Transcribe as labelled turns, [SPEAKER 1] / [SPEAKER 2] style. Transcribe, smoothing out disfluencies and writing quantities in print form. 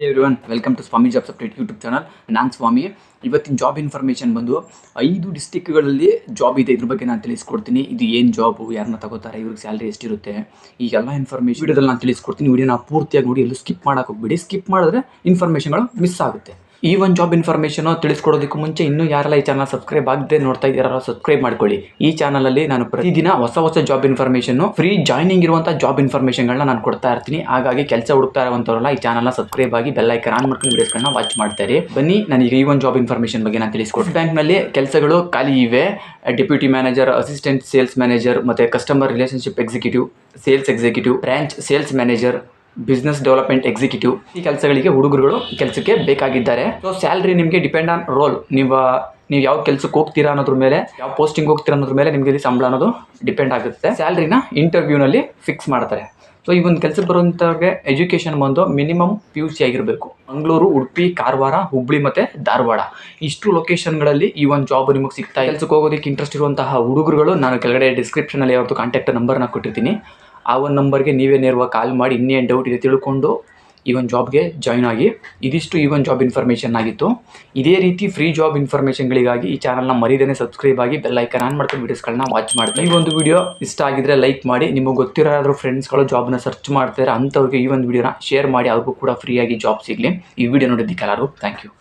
[SPEAKER 1] Everyone welcome to Swami jobs update YouTube channel. ನಾನು ಸ್ವಾಮಿ. ಇವತ್ತಿನ job information ಬಂದು 5 ಡಿಸ್ಟಿಕ್ಗಳಲ್ಲಿ ಜಾಬ್ ಇದೆ. ಇದ್ರ ಬಗ್ಗೆ ನಾನು ತಿಳಿಸ್ಕೊಡ್ತೀನಿ. ಇದು ಏನು ಜಾಬು, ಯಾರನ್ನ ತಗೋತಾರೆ, ಇವ್ರಿಗೆ ಸ್ಯಾಲ್ರಿ ಎಷ್ಟಿರುತ್ತೆ, ಈಗೆಲ್ಲ ಇನ್ಫಾರ್ಮೇಷನ್ ವಿಡಿಯೋದಲ್ಲಿ ನಾನು ತಿಳಿಸ್ಕೊಡ್ತೀನಿ. ವಿಡಿಯೋನ ಪೂರ್ತಿಯಾಗಿ ನೋಡಿ, ಎಲ್ಲೂ ಸ್ಕಿಪ್ ಮಾಡೋಕೆ ಹೋಗ್ಬೇಡಿ. ಸ್ಕಿಪ್ ಮಾಡಿದ್ರೆ ಇನ್ಫಾರ್ಮೇಷನ್ಗಳು ಮಿಸ್ ಆಗುತ್ತೆ. ಈ ಒಂದು ಜಾಬ್ ಇನ್ಫಾರ್ಮೇಷನ್ ತಿಳಿಸ್ಕೊಡೋದಕ್ಕೂ ಮುಂಚೆ ಇನ್ನೂ ಯಾರೆಲ್ಲ ಈ ಚಾನಲ್ ಸಬ್ಸ್ಕ್ರೈಬ್ ಆಗದೆ ನೋಡ್ತಾ ಇದ್ದಾರೋ ಸಬ್ಸ್ಕ್ರೈಬ್ ಮಾಡ್ಕೊಳ್ಳಿ. ಈ ಚಾನಲಲ್ಲಿ ನಾನು ಪ್ರತಿದಿನ ಹೊಸ ಜಾಬ್ ಇನ್ಫಾರ್ಮೇಷನ್, ಫ್ರೀ ಜಾಯ್ನಿಂಗ್ ಇರುವಂಥ ಜಾಬ್ ಇನ್ಫಾರ್ಮೇಷನ್ಗಳನ್ನ ನಾನು ಕೊಡ್ತಾ ಇರ್ತೀನಿ. ಹಾಗಾಗಿ ಕೆಲಸ ಹುಡುಕ್ತಾ ಇರುವಂಥವರೆಲ್ಲ ಈ ಚಾನಲ್ನ ಸಬ್ಸ್ಕ್ರೈಬ್ ಆಗಿ ಬೆಲ್ ಐಕಾನ್ ಆನ್ ಮಾಡ್ಕೊಂಡು ವಿಡಿಯೋಸ್ಗಳನ್ನ ವಾಚ್ ಮಾಡ್ತಾರೆ. ಬನ್ನಿ, ನನಗೆ ಈ ಒಂದು ಜಾಬ್ ಇನ್ಫಾರ್ಮೇಷನ್ ಬಗ್ಗೆ ನಾನು ತಿಳಿಸ್ಕೊಡ್ತೀನಿ. ಬ್ಯಾಂಕ್ನಲ್ಲಿ ಕೆಲಸಗಳು ಖಾಲಿ ಇವೆ. Deputy manager, assistant sales manager, ಮತ್ತು customer relationship executive, sales executive, branch sales manager, business development executive, ಈ ಕೆಲಸಗಳಿಗೆ ಹುಡುಗರುಗಳು ಕೆಲಸಕ್ಕೆ ಬೇಕಾಗಿದ್ದಾರೆ. ಸೊ ಸ್ಯಾಲ್ರಿ ನಿಮಗೆ ಡಿಪೆಂಡ್ ಆನ್ ರೋಲ್. ನೀವು ಯಾವ ಕೆಲಸಕ್ಕೆ ಹೋಗ್ತೀರಾ ಅನ್ನೋದ್ರ ಮೇಲೆ, ಯಾವ ಪೋಸ್ಟಿಂಗ್ ಹೋಗ್ತೀರಾ ಅನ್ನೋದ್ರ ಮೇಲೆ ನಿಮಗೆ ಇಲ್ಲಿ ಸಂಬಳ ಅನ್ನೋದು ಡಿಪೆಂಡ್ ಆಗುತ್ತೆ. ಸ್ಯಾಲ್ರಿನ ಇಂಟರ್ವ್ಯೂನಲ್ಲಿ ಫಿಕ್ಸ್ ಮಾಡ್ತಾರೆ. ಸೊ ಈ ಒಂದು ಕೆಲಸಕ್ಕೆ ಬರುವಂಥವ್ರಿಗೆ ಎಜುಕೇಷನ್ ಬಂದು ಮಿನಿಮಮ್ PUC ಆಗಿರಬೇಕು. ಮಂಗಳೂರು, ಉಡುಪಿ, ಕಾರವಾರ, ಹುಬ್ಬಳ್ಳಿ ಮತ್ತು ಧಾರವಾಡ ಇಷ್ಟು ಲೊಕೇಶನ್ಗಳಲ್ಲಿ ಈ ಒಂದು ಜಾಬ್ ನಿಮಗೆ ಸಿಗ್ತಾ. ಕೆಲಸಕ್ಕೆ ಹೋಗೋದಕ್ಕೆ ಇಂಟ್ರೆಸ್ಟ್ ಇರುವಂತಹ ಹುಡುಗರುಗಳು ನಾನು ಕೆಳಗಡೆ ಡಿಸ್ಕ್ರಿಪ್ಷನಲ್ಲಿ ಯಾವ್ದು ಕಾಂಟ್ಯಾಕ್ಟ್ ನಂಬರ್ನ ಕೊಟ್ಟಿರ್ತೀನಿ. ಆ ಒಂದು ನಂಬರ್ಗೆ ನೀವೇ ನೇರವಾಗಿ ಕಾಲ್ ಮಾಡಿ ಇನ್ನೇನು ಡೌಟ್ ಇದೆ ತಿಳ್ಕೊಂಡು ಈ ಒಂದು ಜಾಬ್ಗೆ ಜಾಯ್ನ್ ಆಗಿ. ಇದಿಷ್ಟು ಈ ಒಂದು ಜಾಬ್ ಇನ್ಫಾರ್ಮೇಷನ್ ಆಗಿತ್ತು. ಇದೇ ರೀತಿ ಫ್ರೀ ಜಾಬ್ ಇನ್ಫಾರ್ಮೇಷನ್ಗಳಿಗಾಗಿ ಈ ಚಾನಲ್ನ ಮರಿದೇನೆ ಸಬ್ಸ್ಕ್ರೈಬ್ ಆಗಿ ಬೆಲ್ ಐಕಾನ್ ಆನ್ ಮಾಡ್ಕೊಂಡು ವೀಡಿಯೋಸ್ಗಳನ್ನ ವಾಚ್ ಮಾಡ್ತೀನಿ. ಈ ಒಂದು ವಿಡಿಯೋ ಇಷ್ಟ ಆಗಿದ್ರೆ ಲೈಕ್ ಮಾಡಿ. ನಿಮಗೆ ಗೊತ್ತಿರೋ ಯಾರಾದರೂ ಫ್ರೆಂಡ್ಸ್ಗಳು ಜಾಬ್ನ ಸರ್ಚ್ ಮಾಡ್ತಾರೆ ಅಂಥವ್ರಿಗೆ ಈ ಒಂದು ವಿಡಿಯೋನ ಶೇರ್ ಮಾಡಿ, ಅವ್ರಿಗೂ ಕೂಡ ಫ್ರೀಯಾಗಿ ಜಾಬ್ ಸಿಗಲಿ. ಈ ವಿಡಿಯೋ ನೋಡಿದ್ದಕ್ಕೆ ಎಲ್ಲರಿಗೂ ಥ್ಯಾಂಕ್ ಯು.